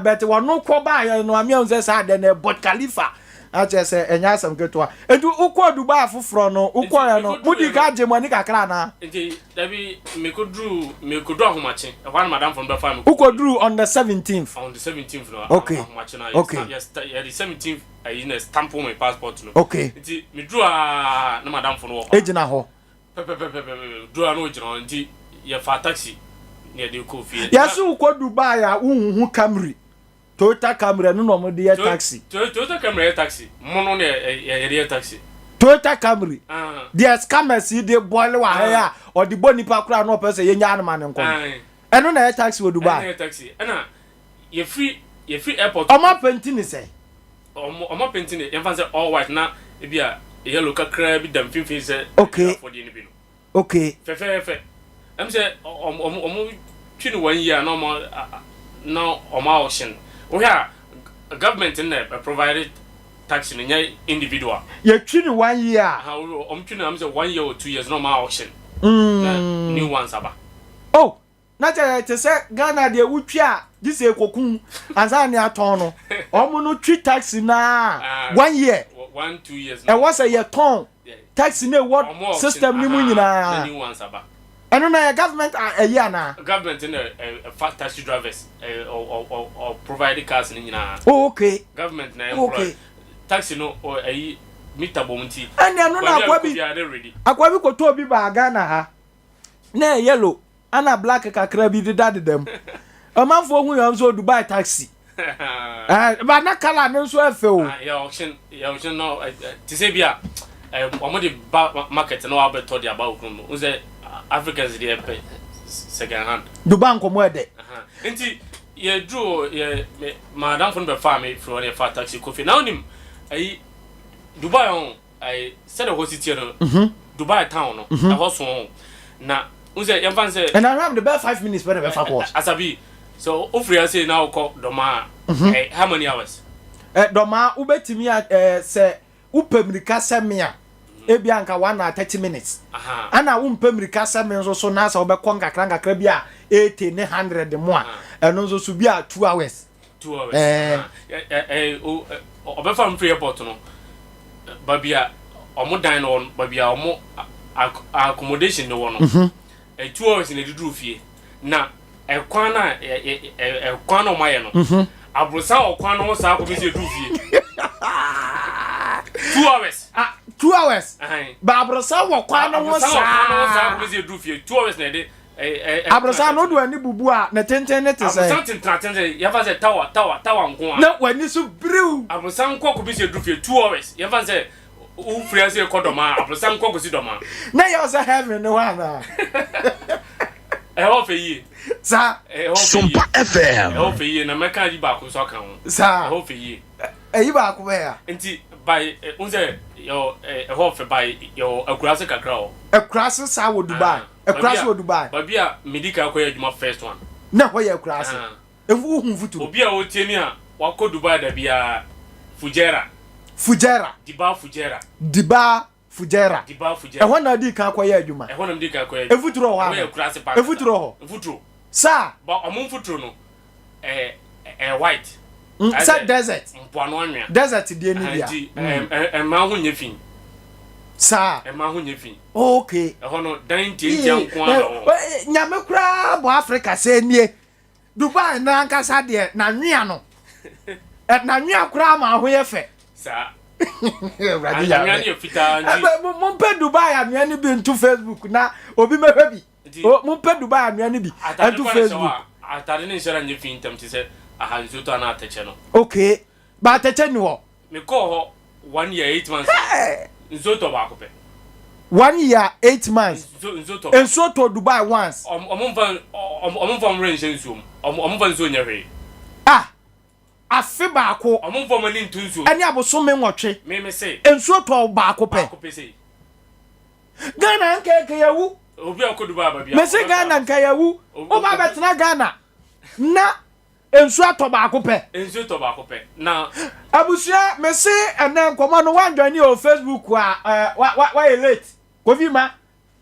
but wonu kwo ba ya no amia unse sa de na but Khalifa ache say enya asam keto a edu ukwo Dubai foforo no ukwo ya no mudi ka je mani kakra na nti dabi me kodru ahomache one madam from the farm ukwo drew on the 17th on the 17th no okay ahomache na okay yes the 17th I in a stamp my passport no okay nti me drew na madam from wo ejina ho drew no ejina nti ye fa taxi ne de ko fie yasu ukwo Dubai a unhu Camry Toyota Camry no mo de taxi Toyota Camry taxi mono ne ye taxi Toyota Camry the scammers dey boil wa ha or the boni pa kura no person ye nya anman nko eno na taxi wo Dubai na taxi na ye free airport o ma penti ni say o ma penti ni ye fan say all white na e bia yellow kakra bi dam finfin say okay for the ni bi no okay fe am say o twini 1 year no ma auction we have government in there provided tax in individual ye twini 1 year how twini am say 1 year or 2 years no ma auction new ones aba oh na te say Ghana de wutwa this ekokun ansa ni aton no omo no twi taxi na 1 year 1-2 years e was a year ton taxi na what system ni mu nyina new ones aba eno na government a year na government in a fast taxi drivers or provide cars ni nyina oh okay government na okay taxi no or ayi meter bomti ene no na akwa bi ko to bi ba Ghana ha na yellow ana black kakra bi de dem amanfo hu yam so Dubai taxi ba na kala ne so afe o ya auction no ti say bia omo de market no abeto de aba okun o say Africans dey pay second hand Dubai nkomo ede nti ye draw ye madam from the farm from the fat taxi coffee now nim ai Dubai on ai said the city no Dubai town no e ho so na unse ye fan say and I have the best 5 minutes for the course Asabee so ofria say now call doma how many hours doma ubetimi say upemrika semia ebia nka 1 hour 30 minutes ana umpemrika semia so na sa obekọ nkakra bia 80 ne 100 mo a eno so su bia 2 hours obefa free airport no babia omo dan no babia omo accommodation no wono 2 hours ne didru fie na ekwan na ekwan no maye no abrosa okwan no sa ko bisi didru fie 2 hours 2 hours ba abrosa okwan no sa ko bisi didru fie 2 hours na de abrosa no do ani bubu a na tenten ne te say something tenten ya fa say tower nko a na wani so brew abrosa nko ko bisi didru fie 2 hours ya fa say u free say ko doma abrosa nko ko si doma na you say heaven no one hope yi sa Sompa FM hope yi na meka di ba ko so kan sa hope yi eyi ba ko be ya enti by unze yo hope by yo akurase kakra o akurase sa wo Dubai akurase wo Dubai ba bia medical ko adwuma first one na ho ya akurase evu hu futu obi a o tieni a wako Dubai da bia Fujera Diba Fujera e ho na di kan kwa ya adwuma e ho na di kan kwa ya efuturo ho efuturo ho sa ba omon futuro no white sa desert mpoano anwa desert die ni bia ma ho nyefin sa ma ho nyefin okay e ho no dan tie nko a nyame kura bo Africa se nie Dubai na nkasa de na nwia no na nwia kura ma ho ye fe sa Anuane ye fita nti. Mo pe Dubai anuane bi into Facebook na obi mehwe bi. Mo pe Dubai anuane bi into Facebook. Atade ne nshara nye fintam ti se ahanzo to na ateche no. Okay. Ba ateche ni wo. Me call ho 1 year 8 months. Nzoto ba ko pe. 1 year 8 months. Nzoto. Enso to Dubai once. Omumfa range nsum. Omumfa nso nyahwe. Ah. Afi ba ko. Omumfa mani ntunso. Ani aboso me nwotwe. Me say. Enso to ba ko pe. Ba ko pe say. Ghana nke yawu. Obi akodu ba ba bia. Me say Ghana nke yawu. O ba betena Ghana. Na ensu atoba akopɛ ensu toba akopɛ na abusia me se ena nkɔmɔ no wan join o Facebook a wa late kofi ma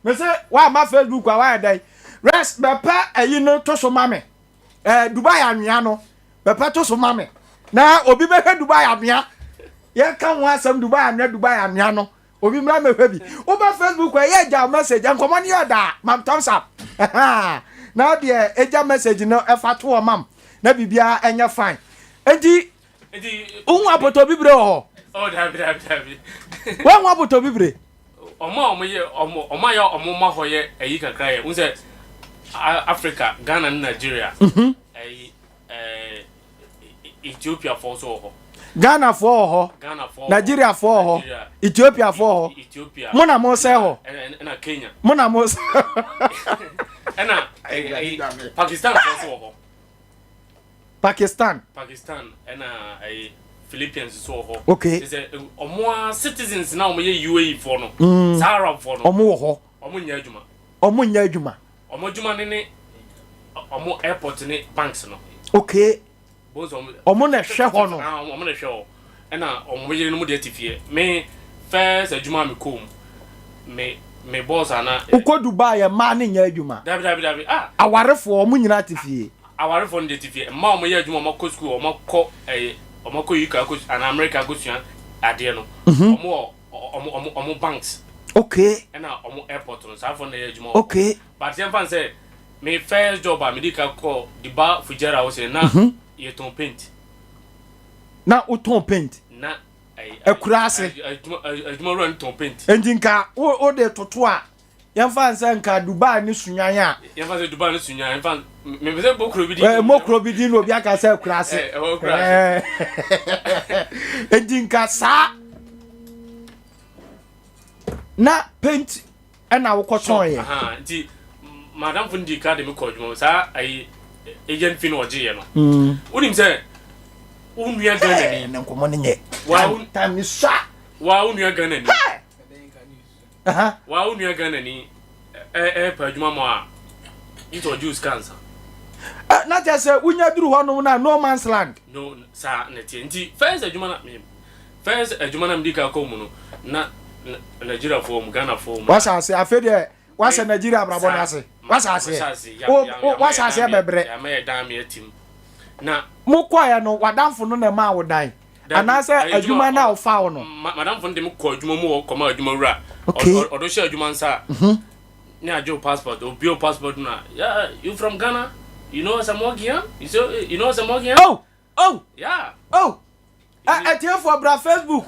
me se wa ma Facebook a wa dai rest be pa ayi no to so mame Dubai anwea no be pa to so mame na obi be hwe Dubai anwea ye ka ho asem Dubai anwea no obi mra me hwe bi o ba Facebook a ye ja message nkɔmɔ ne yoda mam thumbs up na de eja message no e fa to o mam na bibia enya fine enti unwa poto bibre ho oh dabi wa nwa poto bibre omo ya ma hoye ayi kakra ye unse Africa Ghana and Nigeria Ethiopia for so ho Ghana for ho Nigeria for ho Ethiopia for ho mona mo se ho na Kenya mona mo na Pakistan for so ho Pakistan and Philippines so ho okay is omo citizens now omo ye UAE for no Sahara for no omo ho omo nya adwuma omo dwuma ne omo airport ne banks no okay bozo omo na hwe ho no omo na hwe ho na omo ye no mo de tifie me first adwuma me kom me boss ana uko Dubai ya ma ne nya adwuma dabi awarefo omo nyina tifie awarefo ne tifie ma omo ye adwuma omo ko school omo ko omo ko UK ko an America go sua ade no omo banks okay na omo airport no sa for na ye adwuma okay but dem fan say me first job a medical call the bar Fujera was na ye ton paint na uton paint na akurase adwuma run ton paint enjinka o de toto a yemfa nsa nka Dubai ni Sunyani a yemfa se Dubai ni Sunyani yemfa me se bokro bi di mokro bi di no obi aka se akurase enjinka sa na paint na wo koton ye nti madam fundi ka de me ko adwuma sa agent fin oje ye no unim se unua Ghana ni na nkomo ne nye wa time ni sha wa unua Ghana ni wa unua Ghana ni pa adwuma mo a it or juice cancer na just say unya duru ho no na no man's land no sa na nti first adwuma na mdika ko mu no na Nigeria form Ghana form wasa se afede wasa Nigeria brabo na se wasa se wasa se bebre ya me dan me atim na mokoya no wadamfo no na ma wodan anase adwuma na ofa wo no madam fo ndem ko adwuma mu ko ma adwuma wura odo she adwuma nsa ni ajo passport o bio passport na yeah you from Ghana you know Samogian you know Samogian oh yeah atiye for bra Facebook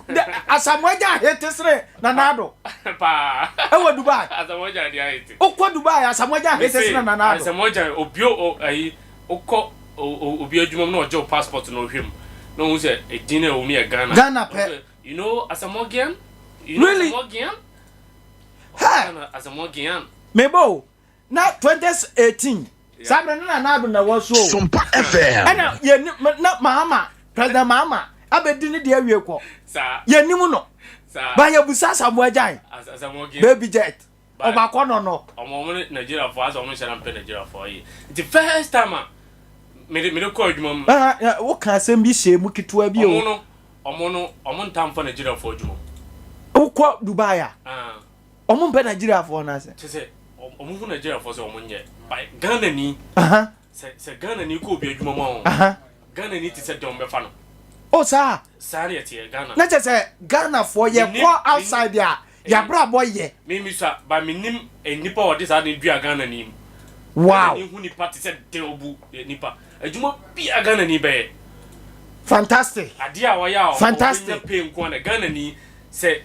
asamoja hetesre na nado pa ewo Dubai asamoja dia hete okwa Dubai asamoja hetesre na nado asamoja obio ayi okọ obi adwuma no ojo passport no hwem no hu se edin na omi e Ghana pe you know Asamogian really Asamogian Asamogian mebo na 2018 sabre na nado na waso Sompa FM ana ye na mama president mama abedi ni de awie ko sa ye nimu no sa ba ye busa Asamogian Asamogian baby jet oba ko no omo Nigeria for as omo shara mpe Nigeria for yi the first time me ko adwuma mu wo kan asem bi hye mu kitwa bi o omo ntam for Nigeria for adwuma wo ko Dubai a omo mpe Nigeria for na se se omo hu Nigeria for se omo nye by Ghana ni se Ghana ni ko bi adwuma mu Ghana ni ti se don be fa no o sa ne tie Ghana na che se Ghana for ye ko outside ya ya bra boy ye me sa ba minim enipa o dis ade dua Ghana ni wow ni hu ni party se de obu nipa adwuma bi Ghana ni be fantastic adia wa ya fantastic pay nko na Ghana ni se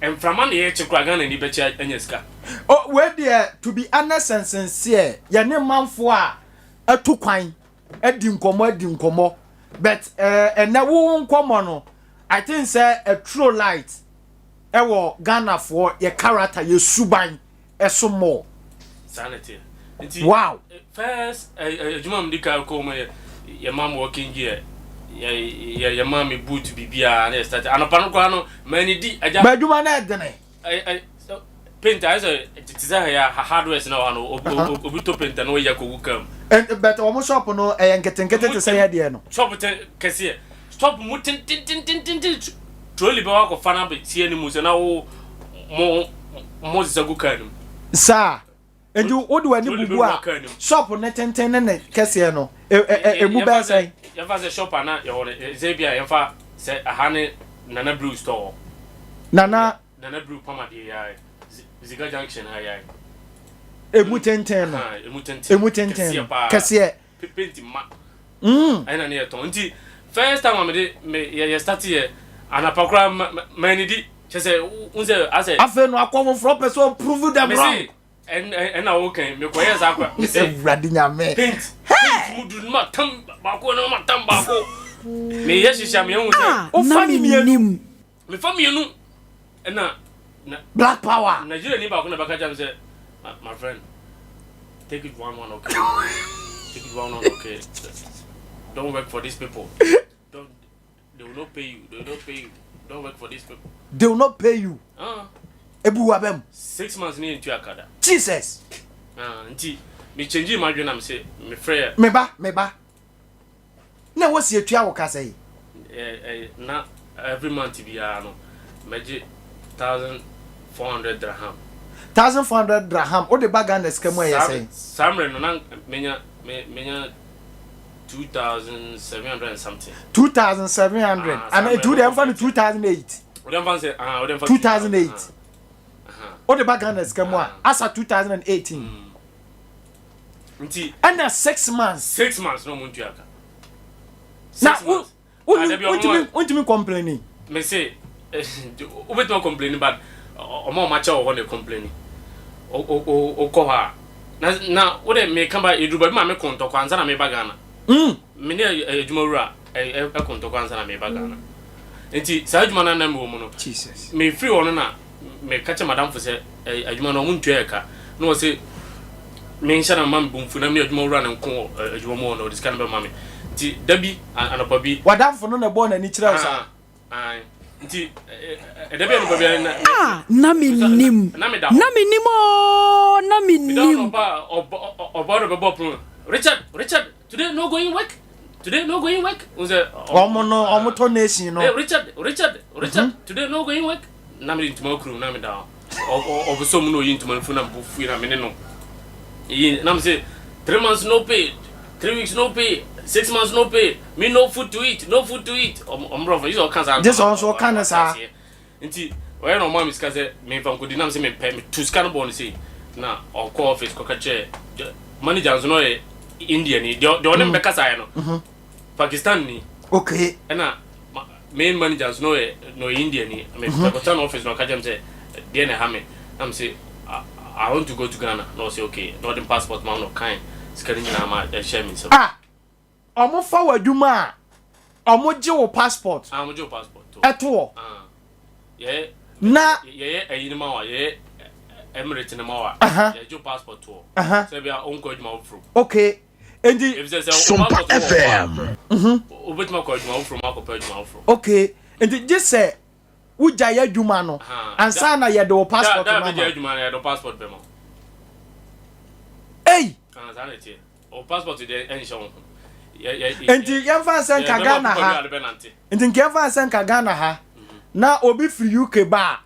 emframa na ye chekwa Ghana ni be cha enyeska oh where there to be honest and sincere ya ne manfo a atu kwan adi nkomo but na wo nkomo no I think say a true light ewo Ghana for your character your suban eso more sanity wow first ejuma mdika ko mo your mom working here your mom boot bibia na start anopa no kwa no mani di aja ba ejuma na edene paint as tiza ya hardware na wa no obi to paint na ya ko wukam but omo shop no nketenkete te say ya de no shop kese stop mutin tin trolley ba ko fana be tie ni muso na wo mo zagu kanum sa endi wodi wani bubu a shop ne tenten ne kese no emu ba say ya fa se shop ana ya wona zebia ya fa se ahane nana brew store nana brew pama de ya ziga junction ya emu tenten no emu tenten kese penti ma ana ne to nti first time me start here anapakura manidi chese unze ase afa no akomo from person prove them wrong and okay me ko yes akwa me say radinya me paint mudu ma tam ba ko no ma tam ba ko me yes sha me hu say o fani mienu me famienu na black power Nigeria ni ba ko na baka jam say my friend take it one okay take it one okay don't work for these people they will not pay you. Don't work for these people. They will not pay you. Ebu wabem. 6 months ni into akada. Jesus. Nti me change my dream am say me frère. Me ba. Na what's your tua woka say? Na every month biya no. Meje 1,400 dirham. 1,400 dirham. O de bag and scam wey say. Samre no na menya 2,700 and something. 2,700. And it do them for 2008. Odem fan say 2008. O de bag and scam wa asa 2018. Nti and 6 months. 6 months no muntu aka. Na want me complaining. Me say ubet no complaining but omo macha o ne complaining. O ko ha. Na wo de me kan ba eduba ma me konto kwanza na me bagana. Me ne adwuma wura e konto kwanza na me bagana. Enti sa adwuma na na me wo mu no. Jesus. Me free ono na me kache madam fo se adwuma no muntu eka. No se me nsha na mam bumfu na me adwuma wura na nko adwuma mo no dis kan be mame. Enti dabi anopa bi wadam fo no na bo na ni kira usa. Nti dabi anopa bi na Namenim o Namenim oba bebo pro Richard today no going work unze omo to nation no Richard today no going work na me ntuma kru na me da oboso mu no yintuma fu na mbufu na me ne no yi na me say 3 months no pay 3 weeks no pay 6 months no pay me no food to eat omro for you all cancer this also can sa nti where no mom is kaze me fam kodi na me say me pay me to scan born say na on call office ko kache manager no e India ni de onem be kasa no Pakistan ni okay na main managers no India ni me ko turn office no kaje me say dey na ha me am say I want to go to Ghana no say okay no the passport man no kind scanning na ma share me so omo fa waduma omo je wo passport mo je wo passport to eto ye na ye ayi ni ma wa ye Emirates ni ma wa ye je passport to so bia onko adwuma wo fro okay endi Sompa FM obetuma ko adwuma wo fro ma ko pa adwuma wo fro okay endi je say uja ya adwuma no ansa na ye de wo passport ma da be adwuma na ye do passport be mo za na tie o passport de enshon enti yemfa sen ka Ghana ha enti yemfa sen ka Ghana ha na obi free UK ba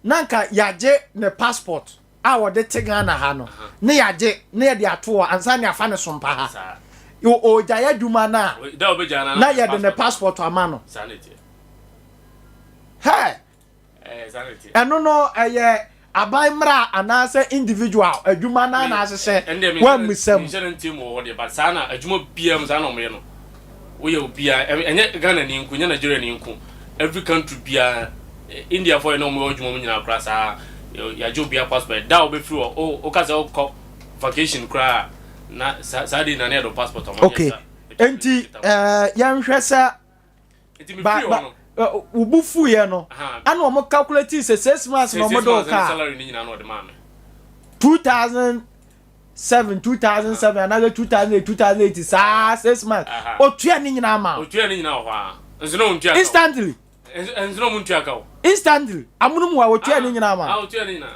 na nka yaje ne passport a wo de te Ghana ha no ne yaje ne de ato ansa ne afa ne sompa ha o jaya duma na da obi jana na ye de ne passport ama no sanity sanity eno no eye abai mra anase individual adwuma na na asese wa misam nje nti mo wo de but sana adwuma bia m sana mo ye no we obia enye Ghana ni nku nya Nigeria ni nku every country bia India for no mo odwuma nyina kra sa ya jo bia passport da obe free o ka say o vacation kra na sadi na ne do passport o mo okay enti yan hwesa ba ubufu ye no ana o mo calculate say 6 months no mo do ka salary ni nyina no de ma me 2007 another 2008 sa 6 months o tua ni nyina ma o tua ni nyina ho a nso no ntua instantly nso no ntua ka o instantly amunum wa o tua ni nyina ma o tua ni nyina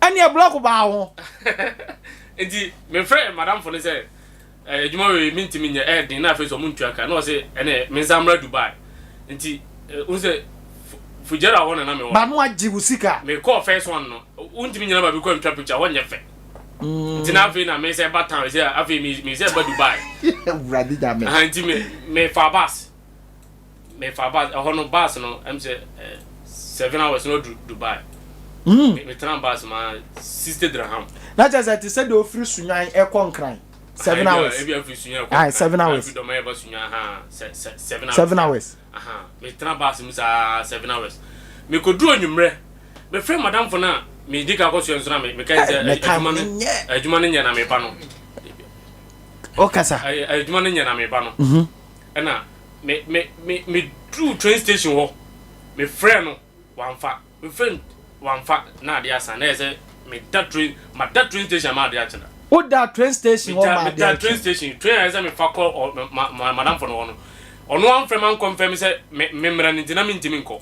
ani e block ba ho enti me friend madam for say ejuma we mintimi nya din na face o muntua ka no say ene me zamra Dubai enti unse fujera wona na me wo ba no agi busika me call first one no untimi nyina ba bi ko ntwa picture wonye fe enti na fe na me say batan we say afi me say ba Dubai bradi da me enti me fa bus hono bus no am say 7 hours no Dubai me tram bus ma 60 dirham na just say say do free Sunyani e konkran 7 hours e bi free Sunyani 7 hours do my ba Sunyani 7 hours me tram bus mu sa 7 hours me ko duro nwumre me friend madam for na me dika ko so nso na me kai say adwuma no nya na me pa no o kasa adwuma no nya na me pa no na me true train station ho me friend no wanfa na dia san na say me that train station ma dia chena o that train station ho ma dia train station train I say me fa call madam for no ono am friend man confirm say me mra ni dina mintimi nko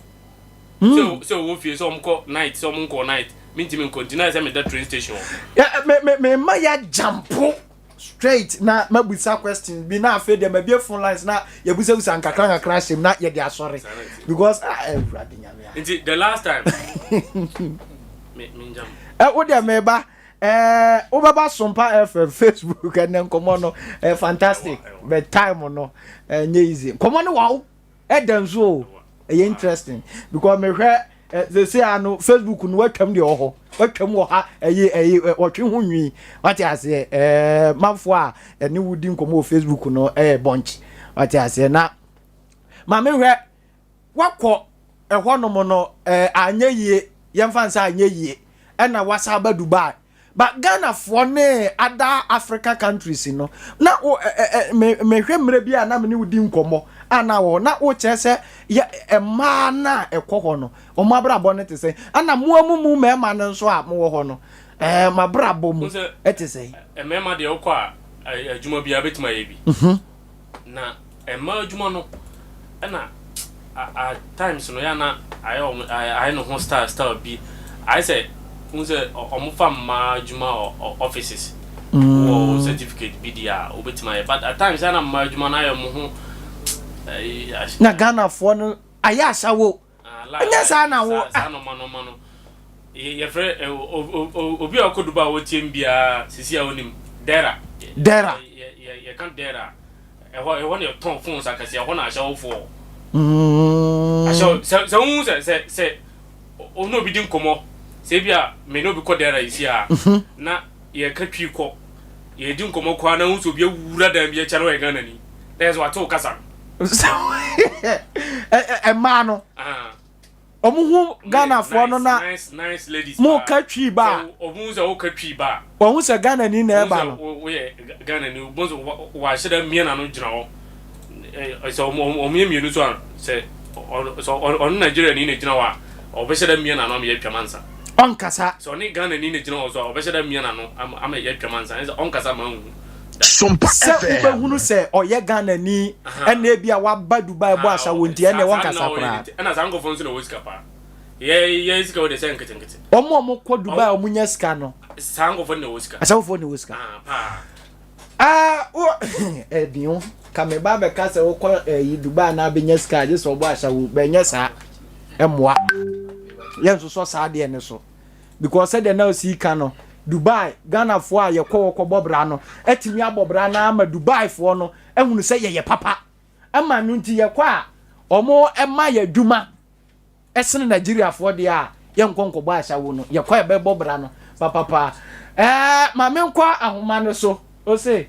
so wo fie so mko night so mko night mintimi nko dina say me that train station me ma ya jampo straight na mabusa question bi na afa dem be phone lines na ya busa nkakra crash na ya dey sorry because everybody nyame the last time me jam wo dey me ba wo baba Sompa FM Facebook and nkomo no fantastic but time no nye easy nkomo no wow danzo interesting because me hwe they say ano Facebook no watwam de oho watwam wo ha wotwe ho nwi wati ase manfo a ne wudi nkomo Facebook no bunch wati ase na ma me hwe wakọ ehonom no anya yie yemfa nsa anya yie na wasaba Dubai but Ghana for ne other Africa countries no na me hwe mre bia na me ne wudi nkomo ana wo na wo chese ya ema na ekọ no o ma brabo ne te se ana muamumu me ma ne nso a mo wo ho no ma brabo mu ete se mema de okọ a adwuma bia betima ye bi na ema adwuma no na at times no ya na I no ho style bi I say unse omufa ma adwuma offices or certificate bi dia obetima ye but at times ana ma adwuma na ya mo ho na Ghana for no aya asawo anya sa na wo no mano ye fre obi akoduba wo tiem bia sisi a onim dera ye kan dera e ne ton fon sakasi e ho na asawo fo asawo se hu se ono bi din komo se bia me no bi ko dera isi a na ye ka twi ko ye din komo kwa na hu so bia wura da bia charo e Ghana ni that's what to kasa mano omuhu Ghana for no na nice ladies mo ka twi ba omu se o ka twi ba wo se Ghana ni na e ba no wo ye Ghana ni bo so wa sheda miena no gyina ho so omu mienu so se on Nigeria ni na gyina wa o be sheda miena no me ye twamansa on kasa so ni Ghana ni na gyina ho so o be sheda miena no am ye twamansa on kasa ma hu Sompa FM hunu se oye Ghana ni ene bia wa ba Dubai bo asa wonti ene won kasa kra ena sango fon so na wosika pa ye sika wo de sen nkete omo ko Dubai omo nya sika no sango fon na wosika asa fon na wosika o bion kame ba be kasa wo ko Dubai na be nya sika je so bo asa wo be nya sa emwa yenso so sa de ne so because said na sika no Dubai Ghana for a yekọ bobra no etimi abobra na ama Dubai for no ehunu se ye papa ama no nti yekọ a omo ema ya duma esene Nigeria for de a ye nkonko bo ahya wo no yekọ e be bobra no papa ma me nkwa ahoma no so o se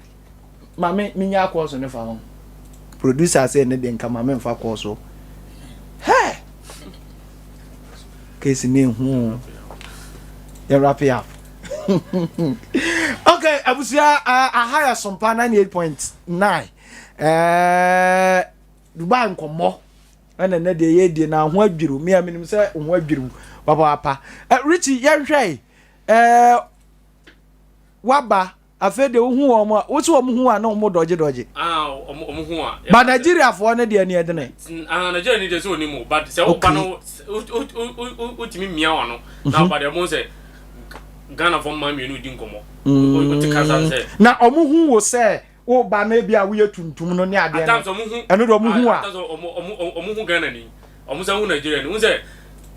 mame minya course ne fa ho producer say ne de nka mame mfa course so hey case ne hu ya wrap it up okay abusia a higher Sompa 98.9 Dubai nkomo ana na de ye de na ho adwiru me aminim say ho adwiru papa Richie ye hwɛ waba afede wo hu omo wo se omo hu a na omo doje omo hu a ba Nigeria fo ne de ani edene Nigeria ni de so ni mu but se wo pa no utimi mia wa no na ba de mo se Ghana fo ma mienu di nkomo o te kasa se na omo hu wo se wo ba na bia wo ye tuntum no ne ade no eno do omo hu a omo hu Ghana ni omo se hu Nigeria ni wo se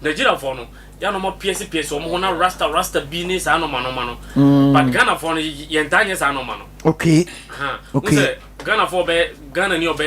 Nigeria fo no ya no mo PS omo hu na rasta bi ni sa no mano but Ghana fo no ye ntanye sa no mano okay Ghana fo be Ghana ni obe